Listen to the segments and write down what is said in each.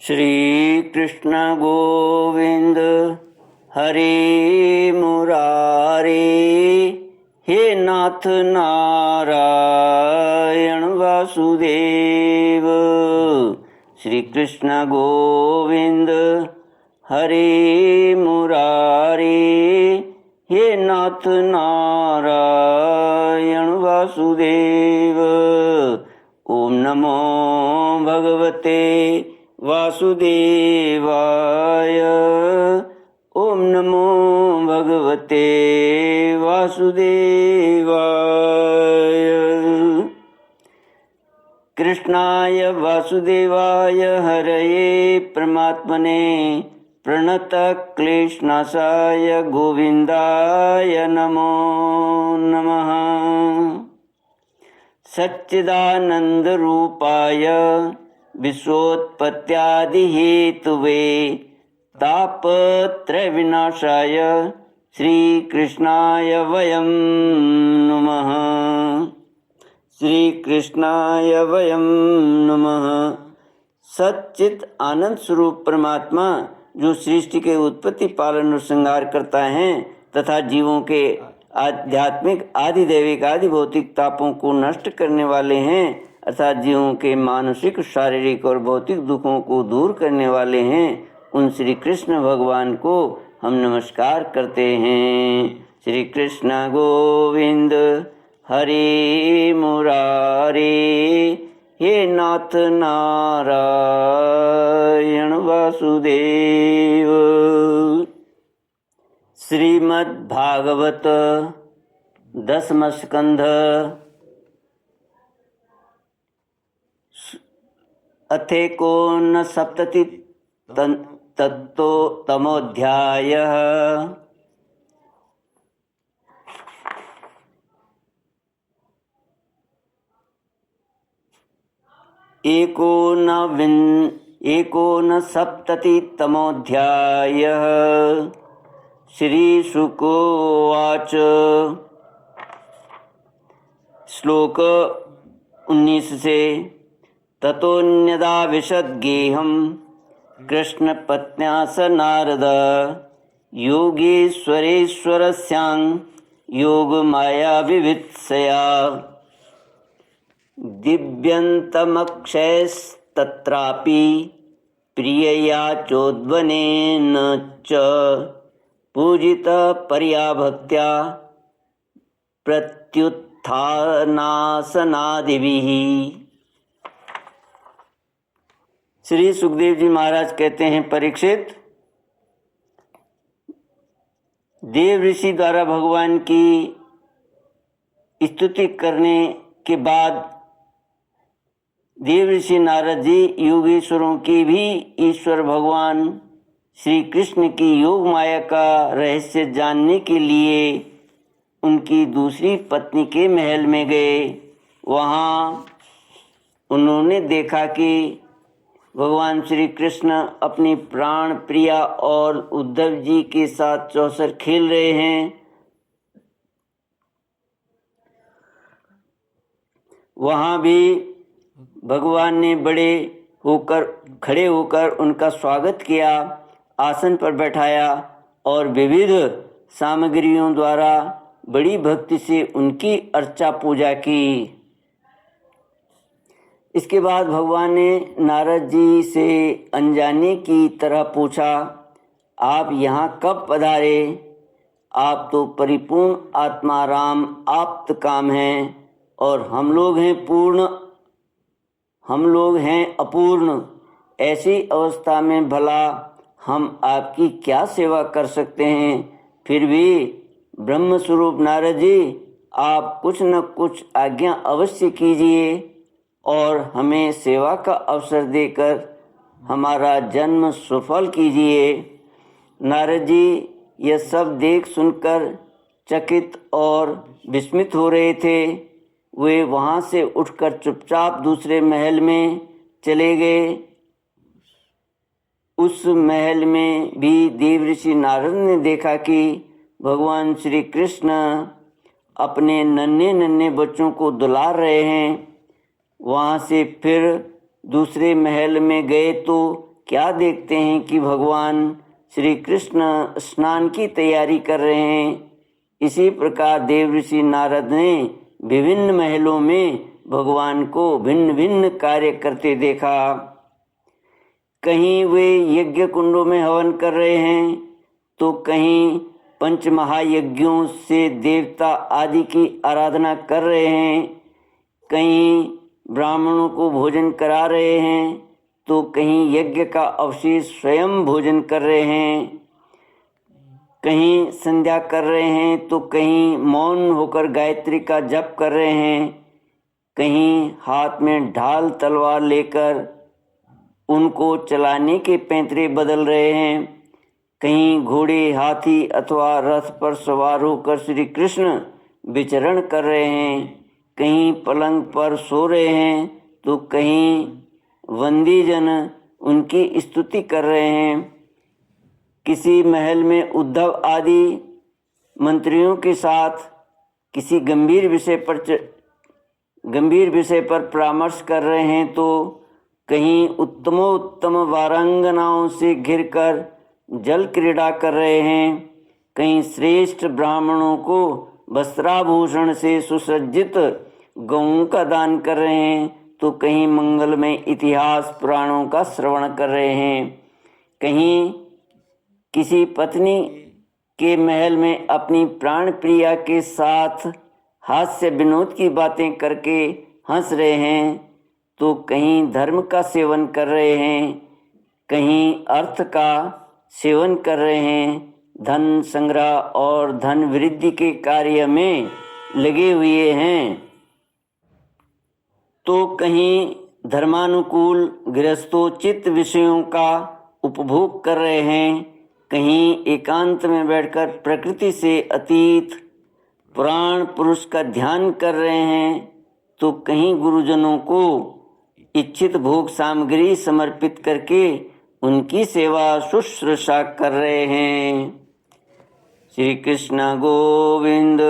श्री कृष्ण गोविंद हरे मुरारे, हे नाथ नारायण वासुदेव। श्री कृष्ण गोविंद हरे मुरारे, हे नाथ नारायण वासुदेव। ओम नमो भगवते वासुदेवाय। ओम नमो भगवते वासुदेवाय। कृष्णाय वासुदेवाय हरये परमात्मने प्रणतक्लेशनाशाय गोविन्दाय नमो नमः। सच्चिदानन्दरूपाय विश्वोत्पत्त्यादिहेतुवे तापत्रयविनाशाय श्रीकृष्णाय वयं नमः। श्रीकृष्णाय वयं नमः। सच्चित आनंद स्वरूप परमात्मा जो सृष्टि के उत्पत्ति पालन और श्रृंगार करता है तथा जीवों के आध्यात्मिक आदि दैविक आदि भौतिक तापों को नष्ट करने वाले हैं अर्थात जीवों के मानसिक शारीरिक और भौतिक दुखों को दूर करने वाले हैं, उन श्री कृष्ण भगवान को हम नमस्कार करते हैं। श्री कृष्ण गोविंद हरे मुरारे, हे नाथ नारायण वासुदेव। श्रीमद्भागवत दसम स्कंध अथेकोनसप्तति तमोऽध्यायः। एकोनसप्ततितमोऽध्यायः। श्रीशुकोवाच। श्लोक 19 से ततोऽन्यदा विशद्गेहं कृष्णपत्न्या स नारद योगेश्वरेश्वरस्यां योगमायाविवित्सया दिव्यन्तमक्षयस्तत्रापि प्रियया चोद्वनेन च पूजितः पर्याभक्त्या प्रत्युत्थानासनादिभिः। श्री सुखदेव जी महाराज कहते हैं, परीक्षित, देव ऋषि द्वारा भगवान की स्तुति करने के बाद देव ऋषि नारद जी योगेश्वरों की भी ईश्वर भगवान श्री कृष्ण की योग माया का रहस्य जानने के लिए उनकी दूसरी पत्नी के महल में गए। वहाँ उन्होंने देखा कि भगवान श्री कृष्ण अपनी प्राण प्रिया और उद्धव जी के साथ चौसर खेल रहे हैं। वहाँ भी भगवान ने खड़े होकर उनका स्वागत किया, आसन पर बैठाया और विविध सामग्रियों द्वारा बड़ी भक्ति से उनकी अर्चा पूजा की। इसके बाद भगवान ने नारद जी से अनजाने की तरह पूछा, आप यहाँ कब पधारे? आप तो परिपूर्ण आत्मा राम आप्त काम हैं और हम लोग हैं अपूर्ण। ऐसी अवस्था में भला हम आपकी क्या सेवा कर सकते हैं? फिर भी ब्रह्म स्वरूप नारद जी, आप कुछ न कुछ आज्ञा अवश्य कीजिए और हमें सेवा का अवसर देकर हमारा जन्म सफल कीजिए। नारद जी यह सब देख सुनकर चकित और विस्मित हो रहे थे। वे वहाँ से उठकर चुपचाप दूसरे महल में चले गए। उस महल में भी देव ऋषि नारद ने देखा कि भगवान श्री कृष्ण अपने नन्हे नन्हे बच्चों को दुलार रहे हैं। वहाँ से फिर दूसरे महल में गए तो क्या देखते हैं कि भगवान श्री कृष्ण स्नान की तैयारी कर रहे हैं। इसी प्रकार देव ऋषि नारद ने विभिन्न महलों में भगवान को भिन्न भिन्न कार्य करते देखा। कहीं वे यज्ञ कुंडों में हवन कर रहे हैं, तो कहीं पंच महायज्ञों से देवता आदि की आराधना कर रहे हैं, कहीं ब्राह्मणों को भोजन करा रहे हैं, तो कहीं यज्ञ का अवशेष स्वयं भोजन कर रहे हैं, कहीं संध्या कर रहे हैं, तो कहीं मौन होकर गायत्री का जप कर रहे हैं, कहीं हाथ में ढाल तलवार लेकर उनको चलाने के पैंतरे बदल रहे हैं, कहीं घोड़े हाथी अथवा रथ पर सवार होकर श्री कृष्ण विचरण कर रहे हैं, कहीं पलंग पर सो रहे हैं, तो कहीं वंदीजन उनकी स्तुति कर रहे हैं। किसी महल में उद्धव आदि मंत्रियों के साथ किसी गंभीर विषय पर परामर्श कर रहे हैं, तो कहीं उत्तमोत्तम वारांगनाओं से घिरकर जल क्रीड़ा कर रहे हैं, कहीं श्रेष्ठ ब्राह्मणों को वस्त्राभूषण से सुसज्जित गौओं का दान कर रहे हैं, तो कहीं मंगलमय इतिहास पुराणों का श्रवण कर रहे हैं, कहीं किसी पत्नी के महल में अपनी प्राण प्रिया के साथ हास्य विनोद की बातें करके हंस रहे हैं, तो कहीं धर्म का सेवन कर रहे हैं, कहीं अर्थ का सेवन कर रहे हैं, धन संग्रह और धन वृद्धि के कार्य में लगे हुए हैं, तो कहीं धर्मानुकूल गृहस्थोचित विषयों का उपभोग कर रहे हैं, कहीं एकांत में बैठकर प्रकृति से अतीत पुराण पुरुष का ध्यान कर रहे हैं, तो कहीं गुरुजनों को इच्छित भोग सामग्री समर्पित करके उनकी सेवा शुश्रूषा कर रहे हैं। श्री कृष्ण गोविंद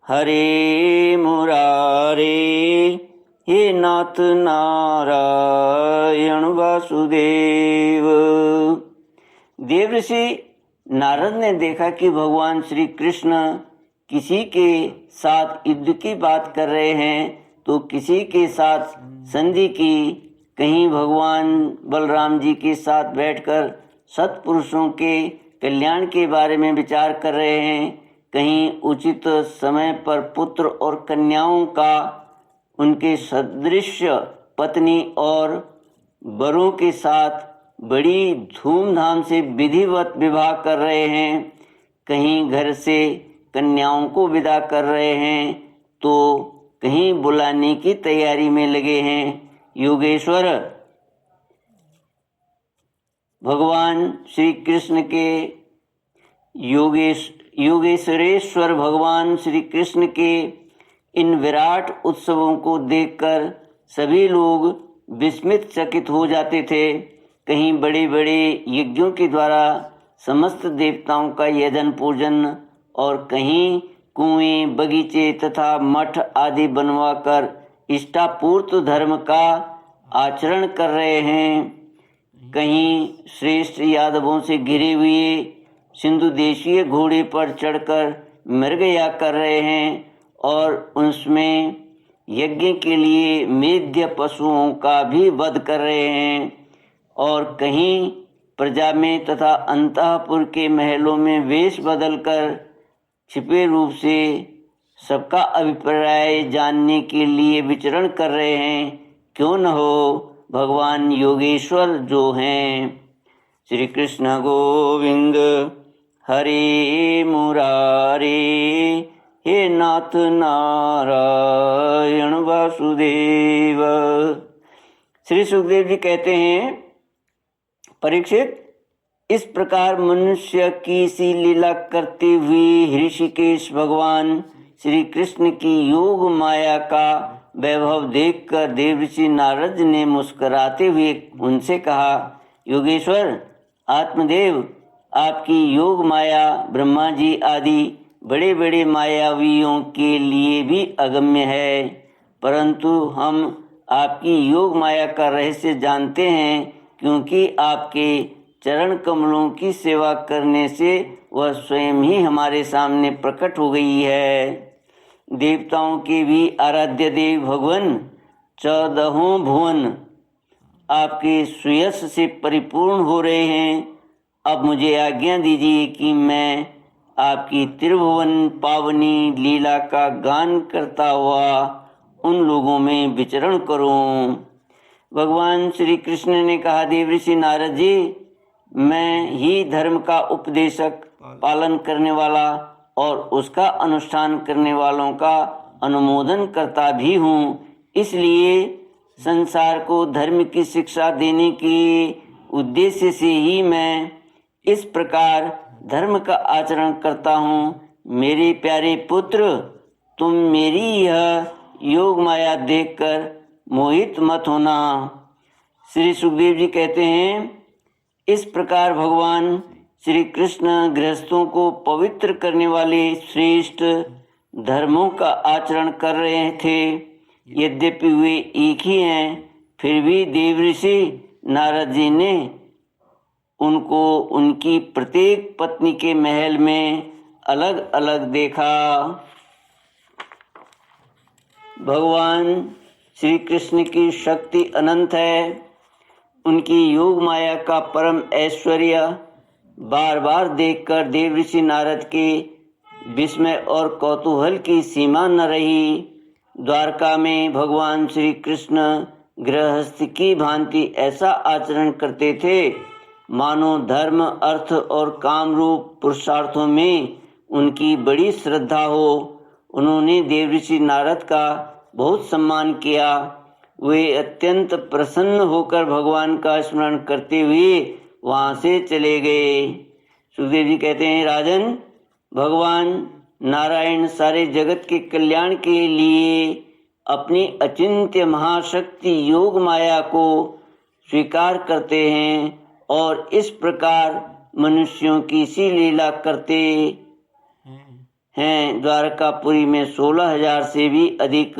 हरे मुरारे, हे नाथ नारायण वासुदेव। देव ऋषि नारद ने देखा कि भगवान श्री कृष्ण किसी के साथ युद्ध की बात कर रहे हैं, तो किसी के साथ संधि की, कहीं भगवान बलराम जी के साथ बैठकर सत्पुरुषों के कल्याण के बारे में विचार कर रहे हैं, कहीं उचित समय पर पुत्र और कन्याओं का उनके सदृश पत्नी और वरों के साथ बड़ी धूमधाम से विधिवत विवाह कर रहे हैं, कहीं घर से कन्याओं को विदा कर रहे हैं, तो कहीं बुलाने की तैयारी में लगे हैं। योगेश्वर भगवान श्री कृष्ण के योगेश्वरेश्वर भगवान श्री कृष्ण के इन विराट उत्सवों को देखकर सभी लोग विस्मित चकित हो जाते थे। कहीं बड़े बड़े यज्ञों के द्वारा समस्त देवताओं का यजन पूजन, और कहीं कुएं बगीचे तथा मठ आदि बनवाकर इष्टापूर्त धर्म का आचरण कर रहे हैं, कहीं श्रेष्ठ यादवों से घिरे हुए सिंधु देशीय घोड़े पर चढ़कर मृगया कर रहे हैं, और उसमें यज्ञ के लिए मेध्य पशुओं का भी वध कर रहे हैं, और कहीं प्रजा में तथा अंतःपुर के महलों में वेश बदलकर छिपे रूप से सबका अभिप्राय जानने के लिए विचरण कर रहे हैं। क्यों न हो भगवान योगेश्वर जो हैं। श्री कृष्ण गोविंद हरे मुरारे, हे नाथ नारायण वासुदेव। श्री सुखदेव जी कहते हैं, परीक्षित, इस प्रकार मनुष्य की सी लीला करते हुए ऋषिकेश भगवान श्री कृष्ण की योग माया का वैभव देखकर देवऋषि नारद ने मुस्कुराते हुए उनसे कहा, योगेश्वर आत्मदेव, आपकी योग माया ब्रह्मा जी आदि बड़े बड़े मायावियों के लिए भी अगम्य है, परंतु हम आपकी योग माया का रहस्य जानते हैं, क्योंकि आपके चरण कमलों की सेवा करने से वह स्वयं ही हमारे सामने प्रकट हो गई है। देवताओं के भी आराध्य देव भगवान 14 भुवन आपके सुयश से परिपूर्ण हो रहे हैं। अब मुझे आज्ञा दीजिए कि मैं आपकी त्रिभुवन पावनी लीला का गान करता हुआ उन लोगों में विचरण करूं। भगवान श्री कृष्ण ने कहा, देव ऋषि नारद जी, मैं ही धर्म का उपदेशक, पालन करने वाला और उसका अनुष्ठान करने वालों का अनुमोदन करता भी हूँ। इसलिए संसार को धर्म की शिक्षा देने के उद्देश्य से ही मैं इस प्रकार धर्म का आचरण करता हूँ। मेरे प्यारे पुत्र, तुम मेरी यह योग माया देखकर मोहित मत होना। श्री सुखदेव जी कहते हैं, इस प्रकार भगवान श्री कृष्ण गृहस्थों को पवित्र करने वाले श्रेष्ठ धर्मों का आचरण कर रहे थे। यद्यपि वे एक ही हैं, फिर भी देव ऋषि नारद जी ने उनको उनकी प्रत्येक पत्नी के महल में अलग अलग देखा। भगवान श्री कृष्ण की शक्ति अनंत है। उनकी योग माया का परम ऐश्वर्य बार बार देखकर देव ऋषि नारद के विस्मय और कौतूहल की सीमा न रही। द्वारका में भगवान श्री कृष्ण गृहस्थ की भांति ऐसा आचरण करते थे मानो धर्म, अर्थ और काम रूप पुरुषार्थों में उनकी बड़ी श्रद्धा हो। उन्होंने देव ऋषि नारद का बहुत सम्मान किया। वे अत्यंत प्रसन्न होकर भगवान का स्मरण करते हुए वहाँ से चले गए। सुखदेव जी कहते हैं, राजन, भगवान नारायण सारे जगत के कल्याण के लिए अपनी अचिंत्य महाशक्ति योग माया को स्वीकार करते हैं और इस प्रकार मनुष्यों की सी लीला करते हैं। द्वारकापुरी में 16,000 से भी अधिक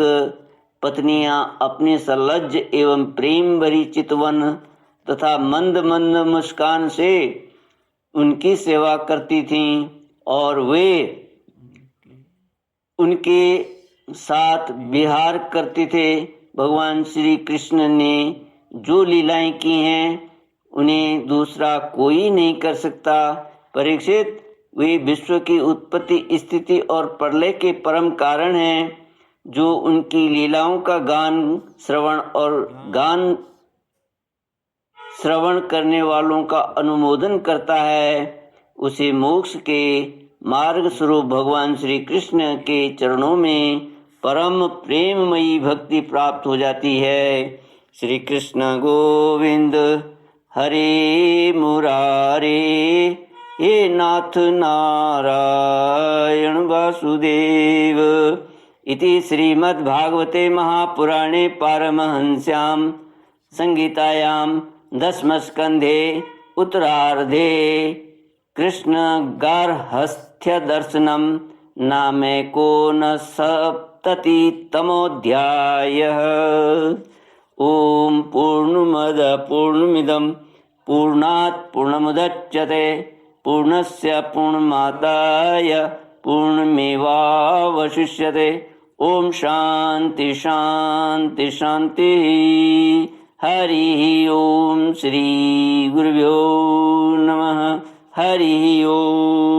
पत्नियां अपने सलज्ज एवं प्रेम भरी चितवन तथा मंद मंद मुस्कान से उनकी सेवा करती थीं और वे उनके साथ विहार करते थे। भगवान श्री कृष्ण ने जो लीलाएं की हैं उन्हें दूसरा कोई नहीं कर सकता। परीक्षित, वे विश्व की उत्पत्ति, स्थिति और प्रलय के परम कारण हैं। जो उनकी लीलाओं का श्रवण करने वालों का अनुमोदन करता है, उसे मोक्ष के मार्ग स्वरूप भगवान श्री कृष्ण के चरणों में परम प्रेममयी भक्ति प्राप्त हो जाती है। श्री कृष्ण गोविंद हरे मुरारे, हे नाथ नारायण वासुदेव। इति श्रीमद्भागवते महापुराणे पारमहंस्यां संगीतायां दशमस्कन्धे उत्तरार्धे कृष्णगार्हस्थ्यदर्शनं नामैकोनसप्ततितमोऽध्यायः। ॐ पूर्णमदः पूर्णमिदं पूर्णात् पूर्णमुदच्यते पूर्णस्य पूर्णमादाय पूर्णमेवावशिष्यते। ओम शांति शांति शांति। हरि ओम। श्री गुरुभ्यो नमः। हरि ओम।